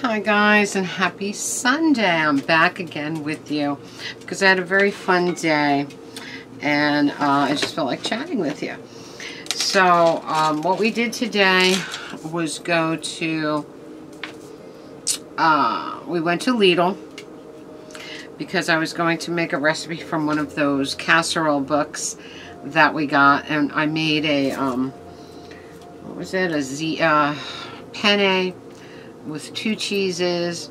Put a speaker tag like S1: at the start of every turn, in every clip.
S1: Hi guys, and happy Sunday. I'm back again with you because I had a very fun day and I just felt like chatting with you. So what we did today was go to we went to Lidl because I was going to make a recipe from one of those casserole books that we got, and I made a what was it, a penne with 2 cheeses,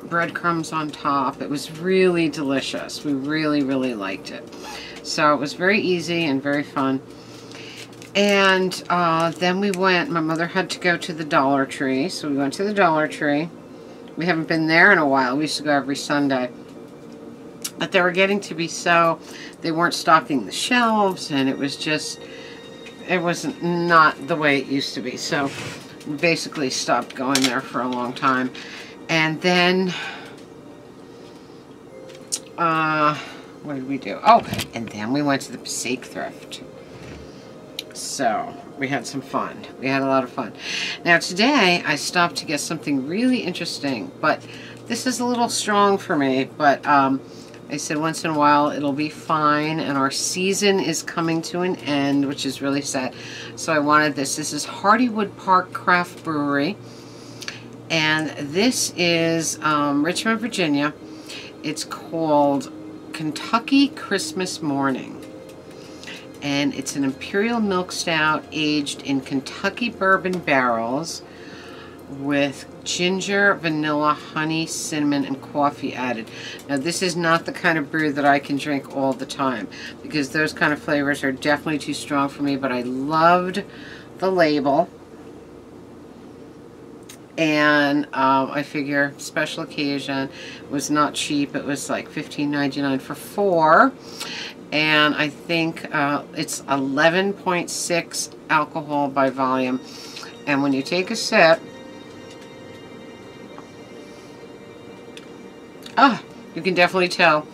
S1: breadcrumbs on top. It was really delicious. We really liked it. So it was very easy and very fun. And then we went, my mother had to go to the Dollar Tree, so we went to the Dollar Tree. We haven't been there in a while. We used to go every Sunday. But they were getting to be so, they weren't stocking the shelves, and it was just, it was not the way it used to be. So we basically stopped going there for a long time. And then what did we do? Oh, and then we went to the Passaic Thrift. So we had some fun. We had a lot of fun. Now today I stopped to get something really interesting, but this is a little strong for me, but I said once in a while it'll be fine, and our season is coming to an end, which is really sad. So I wanted this. This is Hardywood Park Craft Brewery, and this is Richmond, Virginia. It's called Kentucky Christmas Morning, and it's an imperial milk stout aged in Kentucky bourbon barrels with ginger, vanilla, honey, cinnamon, and coffee added. Now this is not the kind of brew that I can drink all the time, because those kind of flavors are definitely too strong for me, but I loved the label. And I figure special occasion, was not cheap. It was like $15.99 for 4. And I think it's 11.6 alcohol by volume. And when you take a sip, you can definitely tell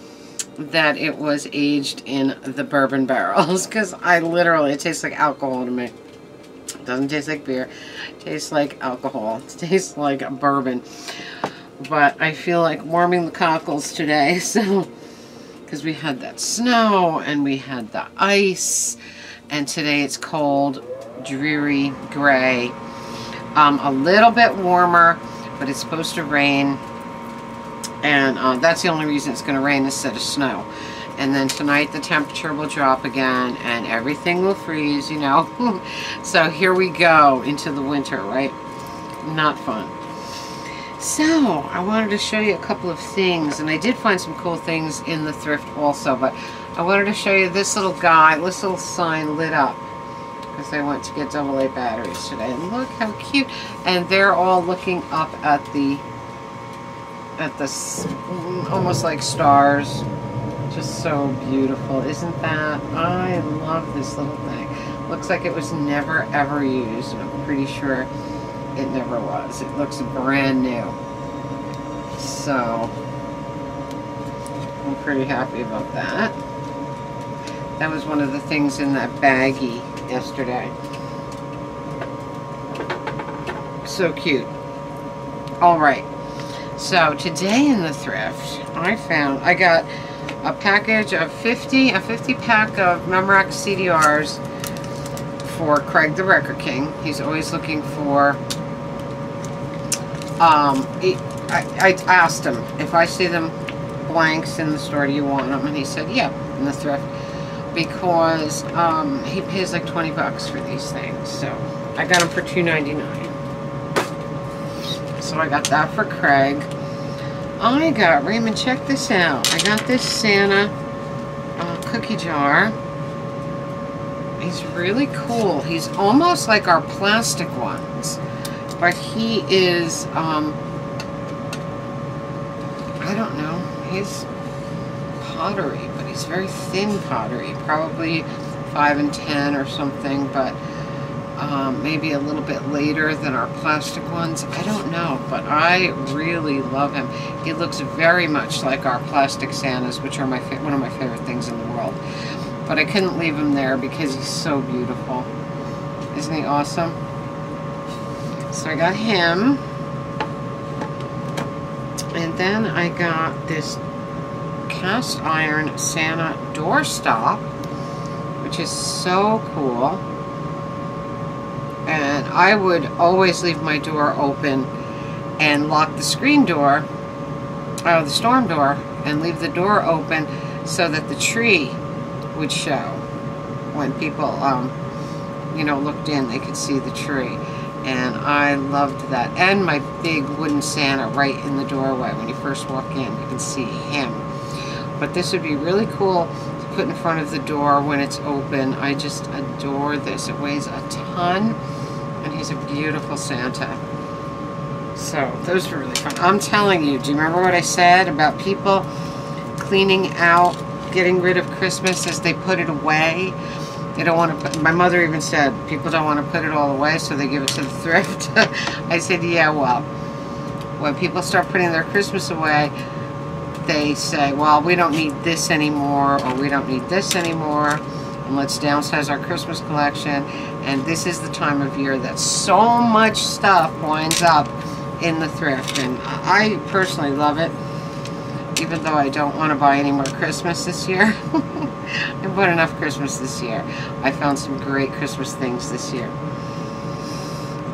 S1: that it was aged in the bourbon barrels, because it tastes like alcohol to me. It doesn't taste like beer. It tastes like alcohol. It tastes like a bourbon. But I feel like warming the cockles today, so, because we had that snow and we had the ice, and today it's cold, dreary, gray. A little bit warmer, but it's supposed to rain. And that's the only reason it's going to rain instead of snow. And then tonight the temperature will drop again and everything will freeze, you know. So here we go into the winter, right? Not fun. So I wanted to show you a couple of things, and I did find some cool things in the thrift also, but I wanted to show you this little guy, this little sign lit up, because I went to get AA batteries today. And look how cute. And they're all looking up at the almost like stars. Just so beautiful, isn't that? I love this little thing. Looks like it was never ever used, and I'm pretty sure it never was. It looks brand new. So I'm pretty happy about that. That was one of the things in that baggie yesterday. So cute. Alright. So today in the thrift, I got a package of 50 pack of Memorex CDRs for Craig the Record King. He's always looking for, I asked him, if I see them blanks in the store, do you want them? And he said, yeah, in the thrift. Because he pays like 20 bucks for these things. So I got them for $2.99. So I got that for Craig. I got, Raymond, check this out. I got this Santa cookie jar. He's really cool. He's almost like our plastic ones, but he is, I don't know, he's pottery, but he's very thin pottery, probably 5 and 10 or something, but maybe a little bit later than our plastic ones. I don't know, but I really love him. He looks very much like our plastic Santas, which are one of my favorite things in the world. But I couldn't leave him there because he's so beautiful. Isn't he awesome? So I got him. And then I got this cast iron Santa doorstop, which is so cool. And I would always leave my door open and lock the screen door, the storm door, and leave the door open so that the tree would show. When people, you know, looked in, they could see the tree. And I loved that. And my big wooden Santa right in the doorway. When you first walk in, you can see him. But this would be really cool to put in front of the door when it's open. I just adore this. It weighs a ton, and he's a beautiful Santa. So those were really fun. I'm telling you, do you remember what I said about people cleaning out, getting rid of Christmas as they put it away? They don't want to put, my mother even said, people don't want to put it all away, so they give it to the thrift. I said, yeah, well, when people start putting their Christmas away, they say, well, we don't need this anymore, or we don't need this anymore, and let's downsize our Christmas collection. And this is the time of year that so much stuff winds up in the thrift, and I personally love it, even though I don't want to buy any more Christmas this year. I bought enough Christmas this year. I found some great Christmas things this year.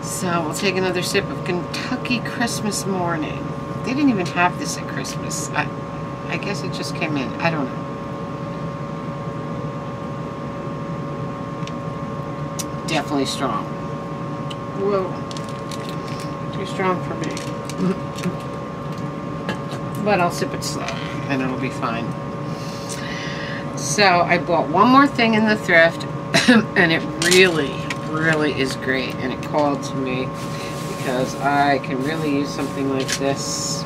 S1: So we'll take another sip of Kentucky Christmas Morning. They didn't even have this at Christmas. I guess it just came in. I don't know. Definitely strong. Whoa. Too strong for me. But I'll sip it slow and it'll be fine. So I bought one more thing in the thrift and it really, really is great. And it called to me because I can really use something like this.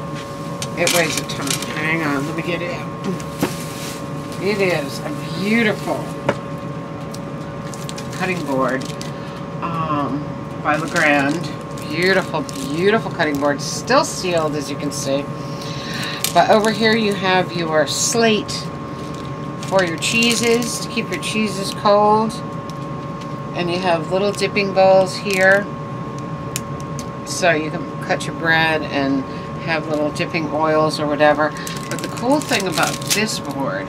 S1: It weighs a ton. Hang on, let me get it out. It is a beautiful cutting board by Legrand. Beautiful, beautiful cutting board. Still sealed, as you can see. But over here you have your slate for your cheeses, to keep your cheeses cold. And you have little dipping bowls here, so you can cut your bread and have little dipping oils or whatever. But the cool thing about this board,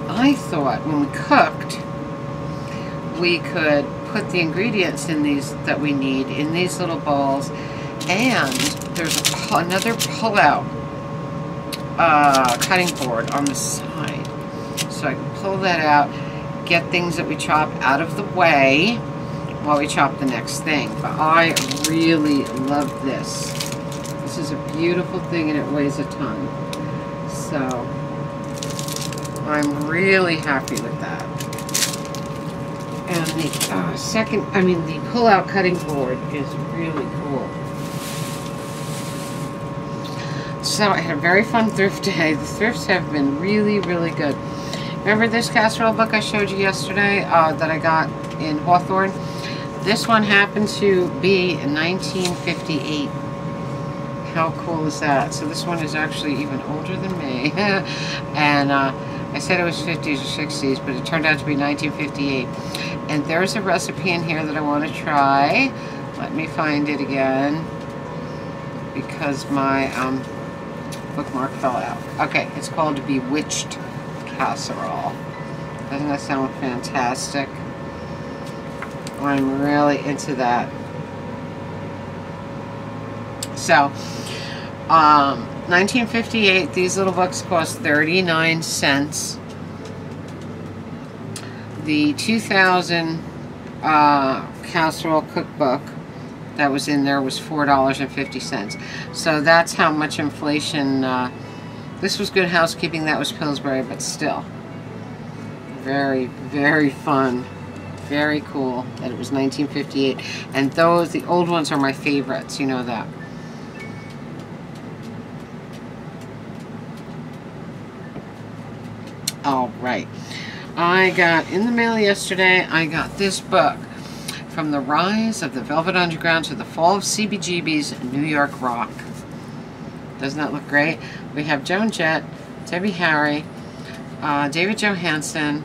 S1: I thought when we cooked, we could put the ingredients in these that we need in these little bowls, and there's another pull-out cutting board on the side, so I can pull that out, get things that we chop out of the way while we chop the next thing. But I really love this. This is a beautiful thing and it weighs a ton, so I'm really happy with that. And the the pull-out cutting board is really cool. So I had a very fun thrift day. The thrifts have been really, really good. Remember this casserole book I showed you yesterday that I got in Hawthorne? This one happened to be 1958. How cool is that? So this one is actually even older than me. And I said it was 50s or 60s, but it turned out to be 1958. And there's a recipe in here that I want to try. Let me find it again, because my bookmark fell out. Okay, it's called Bewitched Casserole. Doesn't that sound fantastic? I'm really into that. So, 1958, these little books cost 39 cents. The 2000 casserole cookbook that was in there was $4.50. So that's how much inflation. This was Good Housekeeping, that was Pillsbury, but still. Very, very fun. Very cool that it was 1958. And those, the old ones are my favorites, you know that. All right. I got in the mail yesterday, I got this book, From the Rise of the Velvet Underground to the Fall of CBGB's New York Rock. Doesn't that look great? We have Joan Jett, Debbie Harry, David Johansen,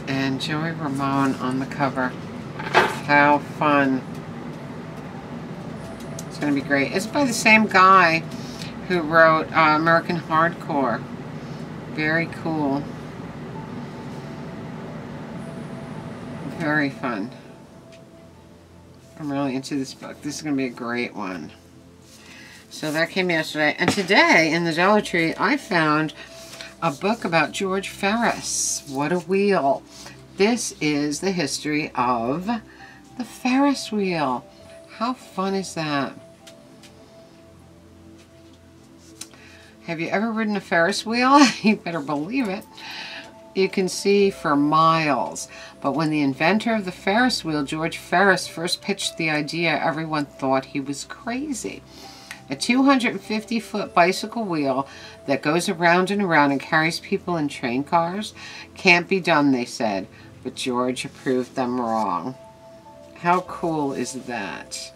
S1: and Joey Ramone on the cover. How fun. going to be great. It's by the same guy who wrote American Hardcore. Very cool. Very fun. I'm really into this book. This is going to be a great one. So that came yesterday. And today in the Dollar Tree, I found a book about George Ferris. What a wheel. This is the history of the Ferris wheel. How fun is that? Have you ever ridden a Ferris wheel? You better believe it. You can see for miles. But when the inventor of the Ferris wheel, George Ferris, first pitched the idea, everyone thought he was crazy. A 250-foot bicycle wheel that goes around and around and carries people in train cars can't be done, they said. But George proved them wrong. How cool is that?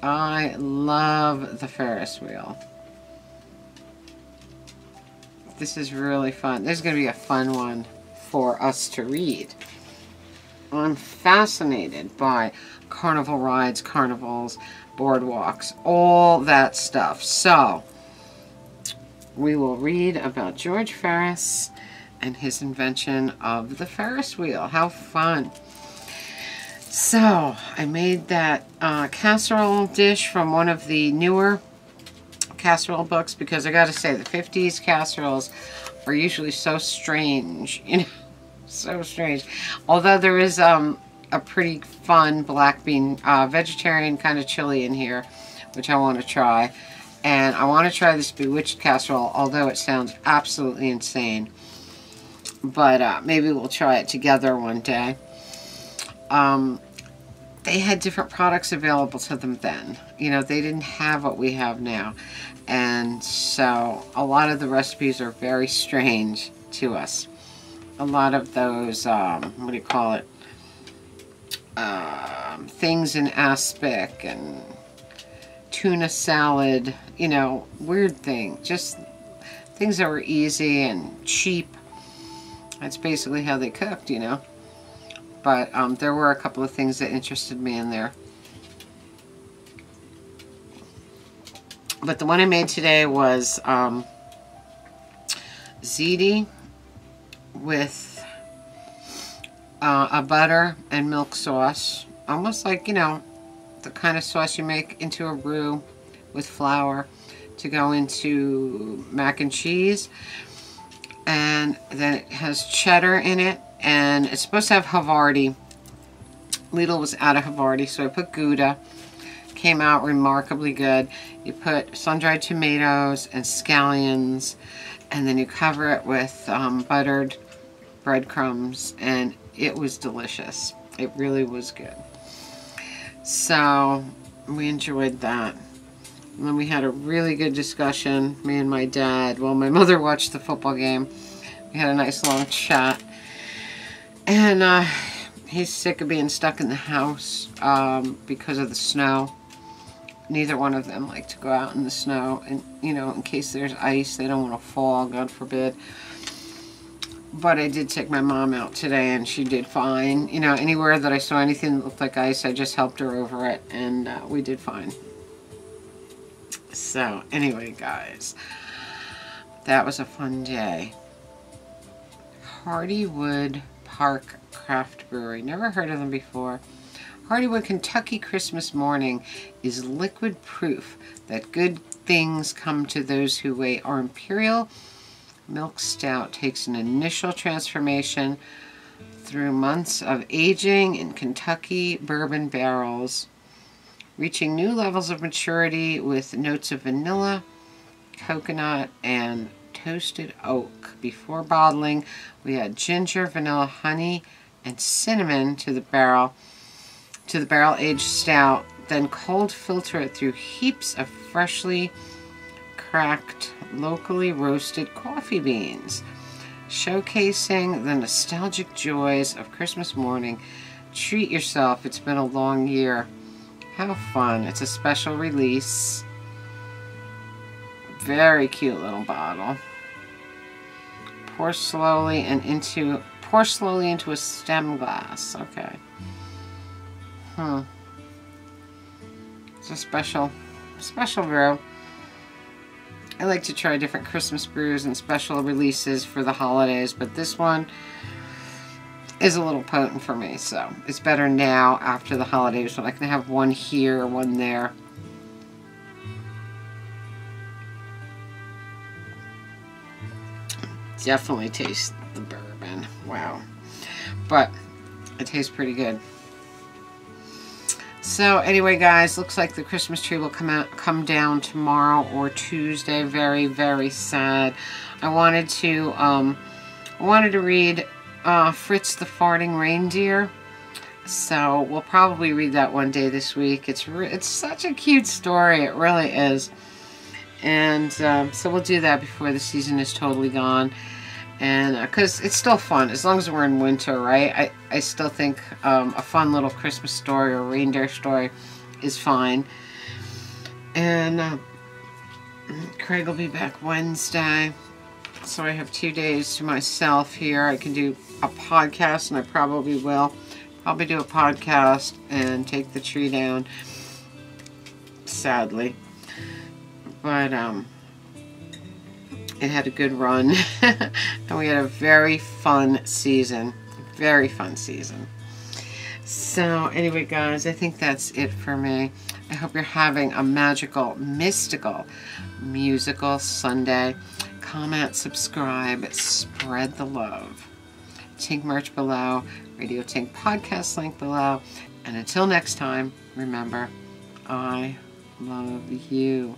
S1: I love the Ferris wheel. This is really fun. This is going to be a fun one for us to read. I'm fascinated by carnival rides, carnivals, boardwalks, all that stuff. So, we will read about George Ferris and his invention of the Ferris wheel. How fun. So, I made that casserole dish from one of the newer casserole books, because I gotta say the 50s casseroles are usually so strange, you know, so strange. Although there is a pretty fun black bean vegetarian kind of chili in here, which I want to try. And I want to try this Bewitched casserole, although it sounds absolutely insane. But maybe we'll try it together one day. They had different products available to them then. You know, they didn't have what we have now. And so a lot of the recipes are very strange to us. A lot of those, what do you call it? Things in aspic and tuna salad, you know, weird thing. Just things that were easy and cheap. That's basically how they cooked, you know. But there were a couple of things that interested me in there. But the one I made today was ziti with a butter and milk sauce. Almost like, you know, the kind of sauce you make into a roux with flour to go into mac and cheese. And then it has cheddar in it. And it's supposed to have Havarti. Lidl was out of Havarti, so I put Gouda. Came out remarkably good. You put sun-dried tomatoes and scallions, and then you cover it with buttered breadcrumbs, and it was delicious. It really was good. So we enjoyed that. And then we had a really good discussion, me and my dad, while my mother watched the football game. We had a nice long chat. And he's sick of being stuck in the house because of the snow. Neither one of them like to go out in the snow. And, you know, in case there's ice, they don't want to fall, God forbid. But I did take my mom out today, and she did fine. You know, anywhere that I saw anything that looked like ice, I just helped her over it, and we did fine. So, anyway, guys, that was a fun day. Hardywood Park Craft Brewery. Never heard of them before. Hardywood, Kentucky Christmas morning is liquid proof that good things come to those who wait. Our Imperial Milk Stout takes an initial transformation through months of aging in Kentucky bourbon barrels, reaching new levels of maturity with notes of vanilla, coconut, and toasted oak. Before bottling, we add ginger, vanilla, honey, and cinnamon to the barrel-aged stout, then cold filter it through heaps of freshly cracked, locally roasted coffee beans, showcasing the nostalgic joys of Christmas morning. Treat yourself. It's been a long year. How fun. It's a special release. Very cute little bottle. Pour slowly into a stem glass. Okay. It's a special brew. I like to try different Christmas brews and special releases for the holidays, but this one is a little potent for me, so it's better now after the holidays when I can have one here, one there. Definitely taste the bourbon. Wow. But it tastes pretty good. So anyway, guys, looks like the Christmas tree will come down tomorrow or Tuesday. Very, very sad. I wanted to read Fritz the Farting Reindeer. So we'll probably read that one day this week. It's such a cute story. It really is. And so we'll do that before the season is totally gone. And because it's still fun, as long as we're in winter, right? I still think a fun little Christmas story or reindeer story is fine. And Craig will be back Wednesday. So I have 2 days to myself here. I can do a podcast, and I probably will. Probably do a podcast and take the tree down, sadly. But it had a good run, and we had a very fun season. Very fun season. So anyway, guys, I think that's it for me. I hope you're having a magical, mystical, musical Sunday. Comment, subscribe, spread the love. Tink merch below, Radio Tink podcast link below. And until next time, remember, I love you.